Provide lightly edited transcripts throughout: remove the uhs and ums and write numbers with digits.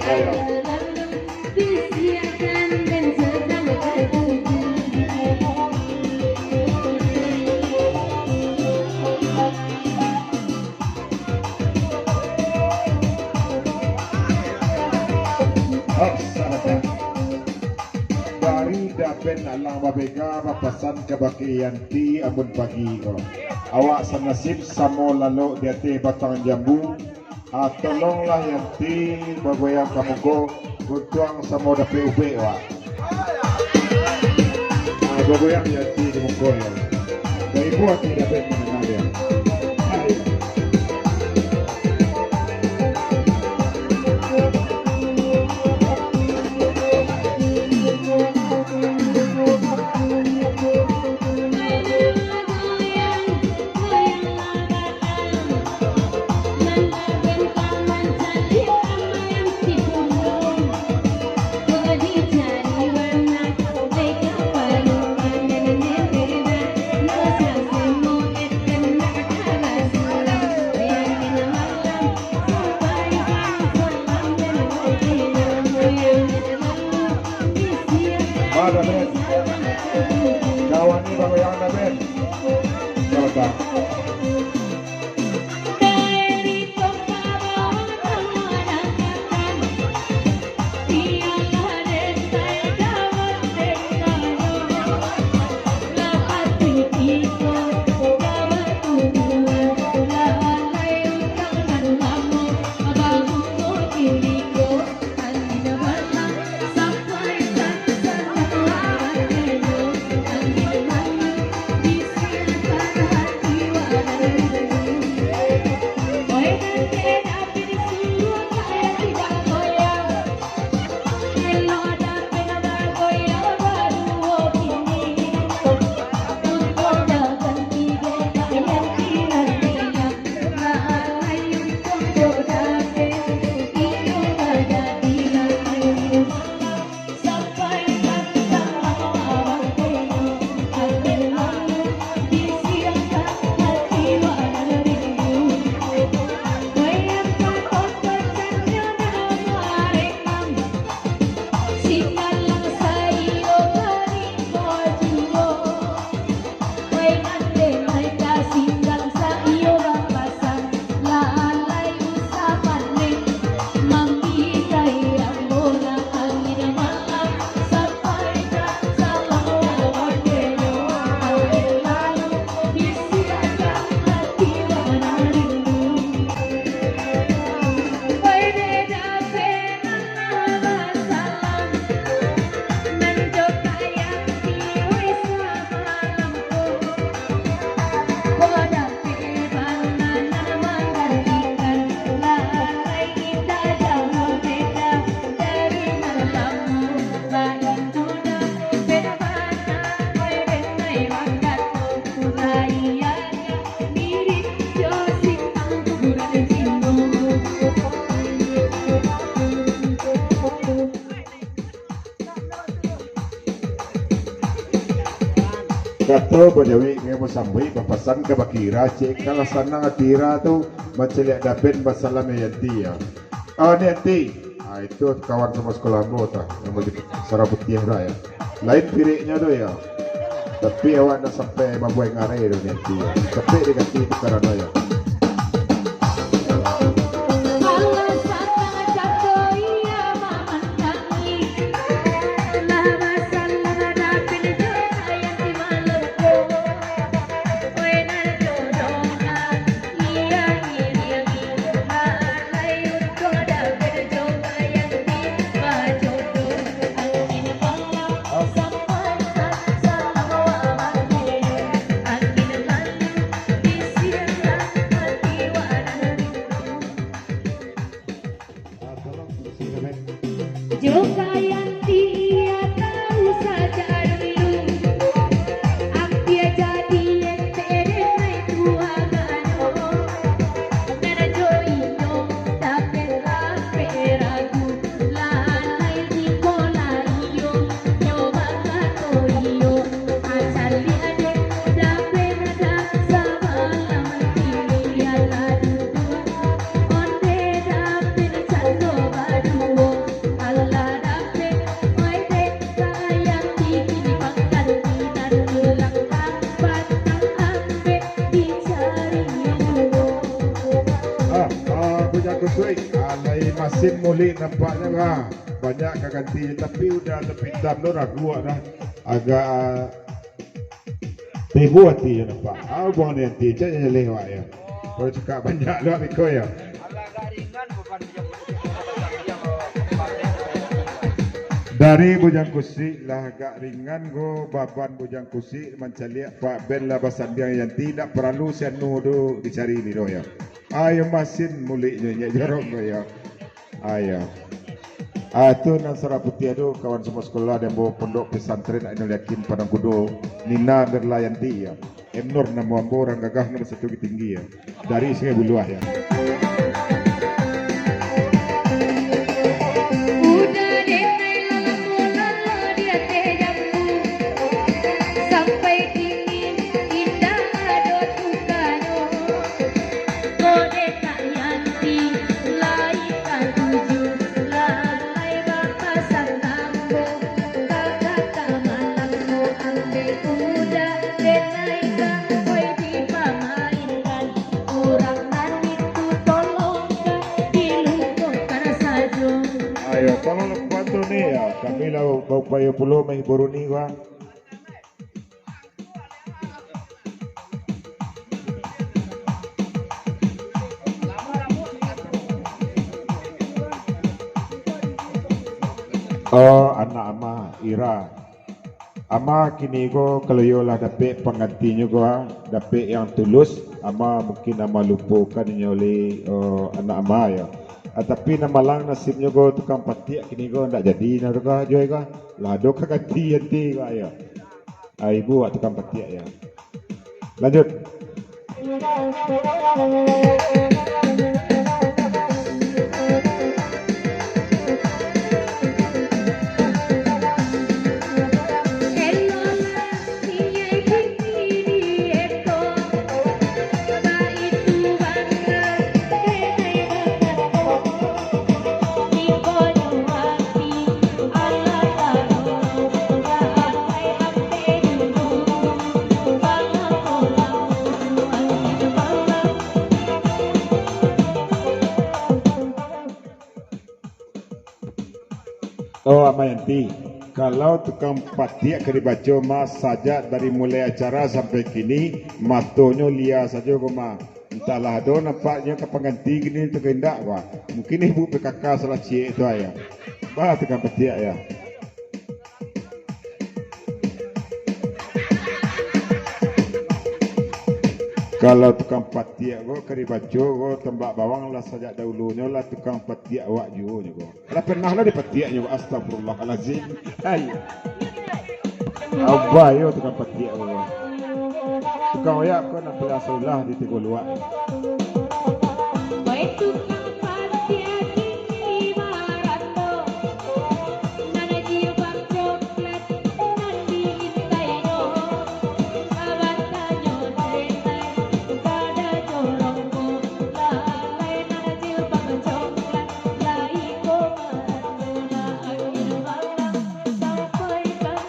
Dari dapen alang babega papasan kabaki yanti amun pagi ko. Awak sanasib samo lalo diate batang jambu. Tolonglah yanti bagoyang kamugo guntuang samo dape ube wa. Bagoyang yanti kamugo ya. Dari buat dapen mengenalnya. Kawan ni bagoyang na Ben. Coba. Kato bajawi kaya mo samboy papasan ka bakira cek kalau sana ngatira tu maceliak dapen basalam yanti ya. Ni yanti. Itu kawan sama sekolah anggota yang mau sarabut tiang raya. Lain piriknya tu ya. Tapi awak dah sampai babuai ngarai tu yanti ya. Tapi diganti perkara ya. Juga yang dia tahu saja dulu, dia jadi yang terdengar tua gano, dan joino tapi ragu lalai di kolaiyo, nyoba katoyo, asal liade dapat ada sama lamati lihat adu, onde dapat satu baru. alai mesin muli nampaknya lah banyak kegantinya, tapi udah lebih hitam tu ragu dah agak tibu hati ya nampak. Buang ni hati je lewat ya. Kalau cakap banyak lah Miko ya. Dari bujang kusi lah agak ringan go baban bujang kusi mencaliak Pak Ben lah basandiang yang tidak perlu senu do dicari ni do ya. Ayo mesin muli nyak jorong go ya. Ayo. Itu Nasara Putih tu kawan semua sekolah dan bawa pondok pesantren Ainul Yakin Padang Kudo Nina berlayanti ya. Emnor nama ambo orang gagah nomor satu tinggi ya. Dari Sungai Buluah ya. Tolong lepas tu ni ya, kami lah berupaya puluh mai baru ni gua. Oh, anak ama Ira. Ama kini ko kalau lah dapat penggantinya gua, dapat yang tulus. Ama mungkin ama lupakan ni oleh anak ama ya. Tapi nama lang nasibnya ko tukang patiak kini ko ndak jadi na ka joy ka lado ka ganti yanti ka ya. Ibu tukang patiak ya. Lanjut. Oh Amayanti, kalau tukang patiak ke dibaca mas saja dari mulai acara sampai kini matonya liar saja kok mah. Entahlah do nampaknya ke pengganti gini tergendak wah. Mungkin ibu PKK salah cik itu ayah. Bah tukang patiak ya. Kalau tukang patiak go kari baco go tembak bawang lah sajak dahulunya lah tukang patiak awak juga go. Lah pernah lah di patiaknya go astagfirullahalazim. Hai. Abah yo tukang patiak go. Tukang oyak ko nak pelasolah di Teguh Luak. Baik tukang patiak ini marato. Mana jiwang coklat nan diintai no. Abatanyo denai pada jorongku. Lalai mana jiwang coklat lai ko marato na akhir malam sampai kan.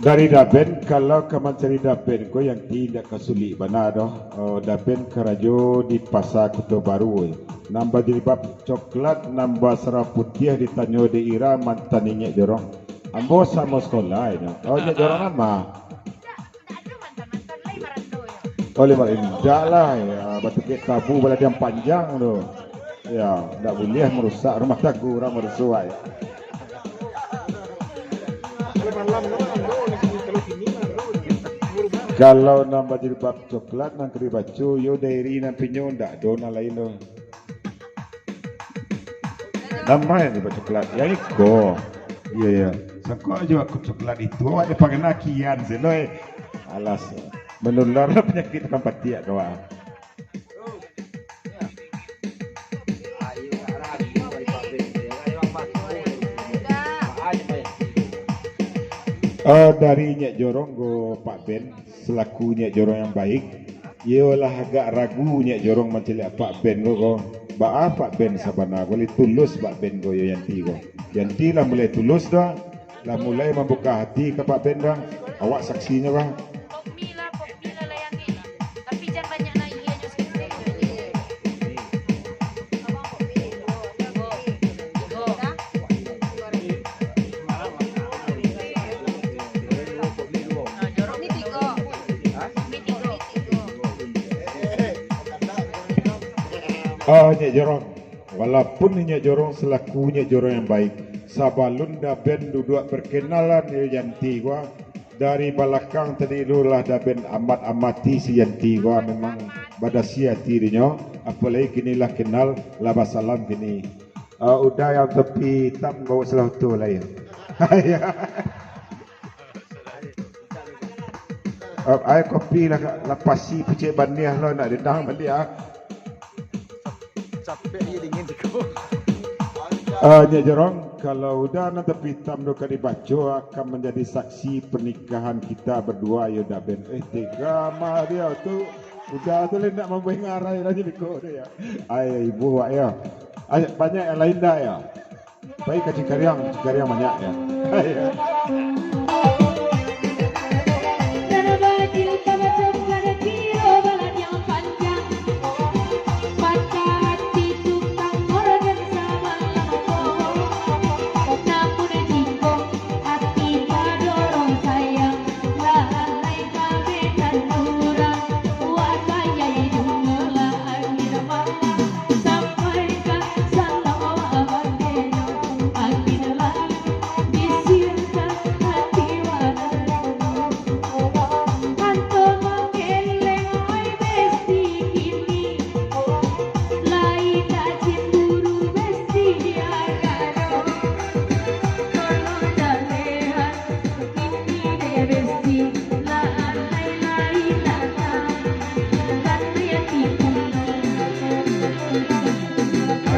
Dari Daben, kalau kamu cari Daben ko yang tidak kesulit mana doh. Daben kerajo di pasar Kota Baru. Nambah jilbab coklat, nambah serap putih ditanya di Ira mantan inyek jorong. Ambo sama sekolah ini. Oh inyek jorong nama. Oh lima indah lah ya. Batu tabu balad yang panjang tu. Ya, tak boleh merusak rumah tangga orang mersuai. Kalau nambah jilbab coklat nang keri bacu yo dairi nang pinyo ndak dona lain lo. Nama yang jilbab coklat ya iko. Iya ya. Sangko aja aku coklat itu ada pakai nakian seloi. Alas menular penyakit kampatiak doa. Dari Nyek Jorong go Pak Ben selaku Nyek Jorong yang baik, ialah agak ragu Nyek Jorong macam Pak Ben go. Ba Pak Ben sabana boleh tulus Pak Ben go Yanti go. Yanti lah mulai tulus dah, lah mulai membuka hati ke Pak Ben dah. Awak saksinya bang. Pok Mila layangin. Tapi jangan banyak naik dia just kita. Nyek Jorong. Walaupun Nyek Jorong selaku Nyek Jorong yang baik, sabalun da ben duduk berkenalan Yanti gua dari belakang tadi lulah da ben amat amati si Yanti gua memang badasia dirinya, apalagi kini lah kenal laba salam kini. Udah yang tepi tak bawa selah tu lah ya. Ay kopi lah lapasi pecik baniah lo nak dendang baniah. Capek dia dingin dikau. Nyek Jorong, kalau udah nanti hitam doka dibaca akan menjadi saksi pernikahan kita berdua ya dah ben. Tiga mah dia tu udah tu nak membuat ngarai lagi dikau dia. Ay ibu ya. Ay banyak yang lain dah ya. Baik kacikariang banyak ya.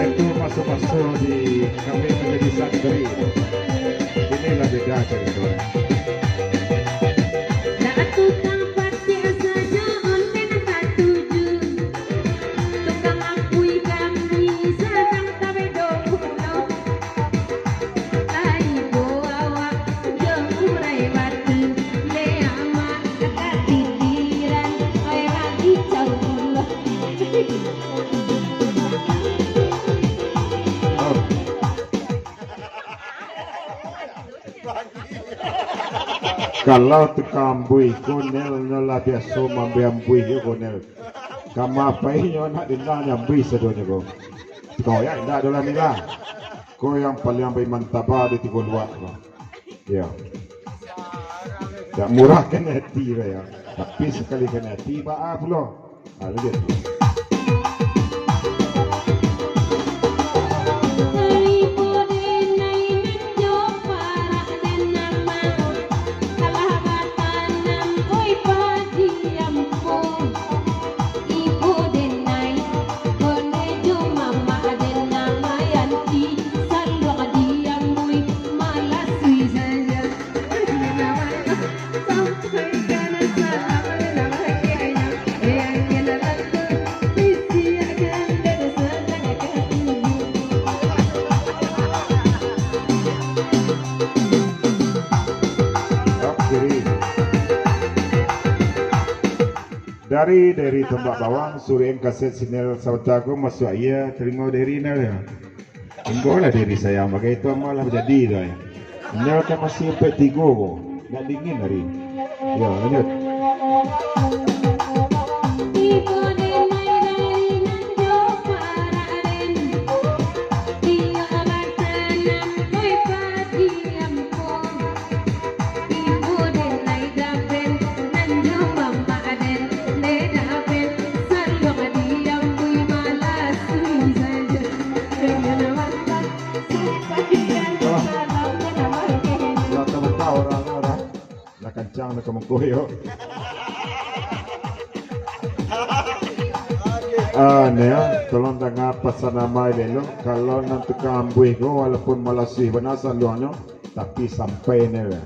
Itu masuk-masuk di kami menjadi santri. Inilah beda cerita. Kalau tukambui konel nola biasa mambiambui je konel. Kama apa ini nak dinanya bui sedonya ko. Kau ya tidak ada nila. Kau yang paling ambil mantaba di tiga luar ko. Ya. Tak murah kena hati ya. Tapi sekali kena hati maaf loh. Lagi. Dari Tombak Bawang Sureng kaset sinel sautaku masuk iya terima dari nel ya. Enggak lah dari saya maka itu malah jadi dah ya. Nel kan masih sampai 3 kok. Nak dingin hari. Ya lanjut. Kencang nak mengkoyo. Ya, tolong dengar pesan nama ini lo. Kalau nanti kambuh ko walaupun malasih benasan doanya, tapi sampai ni lah.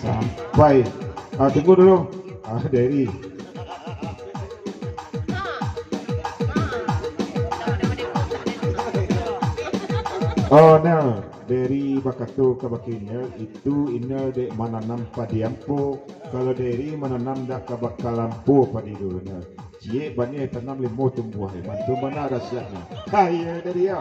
Sampai. Tunggu dulu. Dari. dari bakato ke bakinel itu inel de menanam padi ampo. Kalau dari menanam dak ke bakalampo padi dulu. Cie bani tanam limau tumbuh mantu mana rahsianya. Kaya dari ya.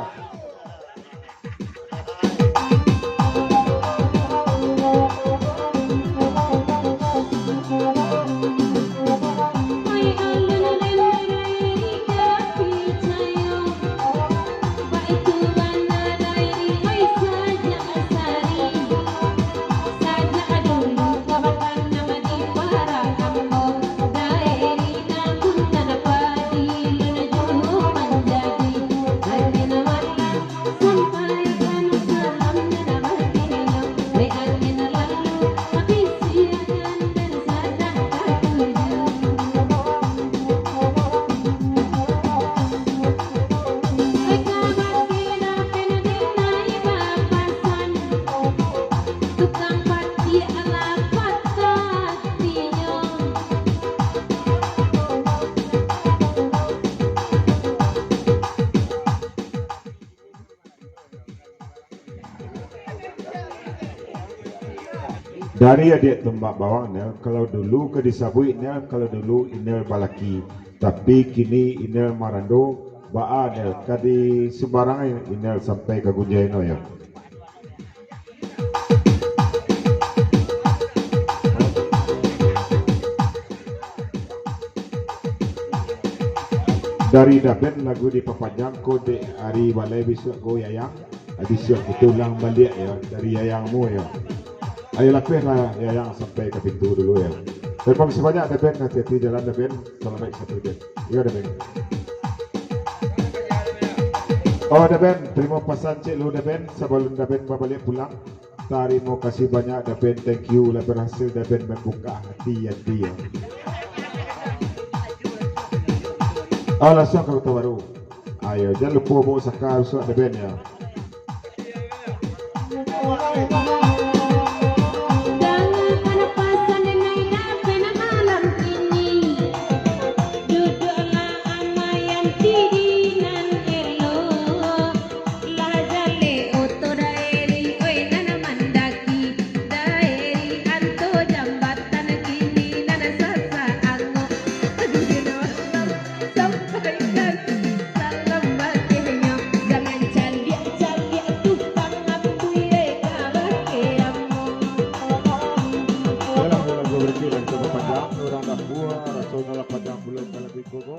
Dari adik tembak bawang Nel, kalau dulu ke disabui Nel, kalau dulu Inel balaki, tapi kini Inel marando, baa Nel, kadi sembarangan Inel sampai ke Gunjaino ya. Dari daben lagu di papajang ko de hari balai besok go yayang, besok betulang balik ya dari yayangmu ya. Ayolah lah yayang sampai ke pintu dulu ya. Terima kasih banyak Daben, hati-hati jalan Daben. Selamat satu Daben. Iya Daben. Oh Daben, terima pesan cik lu Daben sebelum Daben balik pulang. Terima kasih banyak Daben, thank you lah berhasil Daben membuka hati ya. Oh langsung ke kota baru. Ayo jangan lupa bawa sakar usah Daben ya. Orang dah buah, rasa nak padang bulan kalau di koko.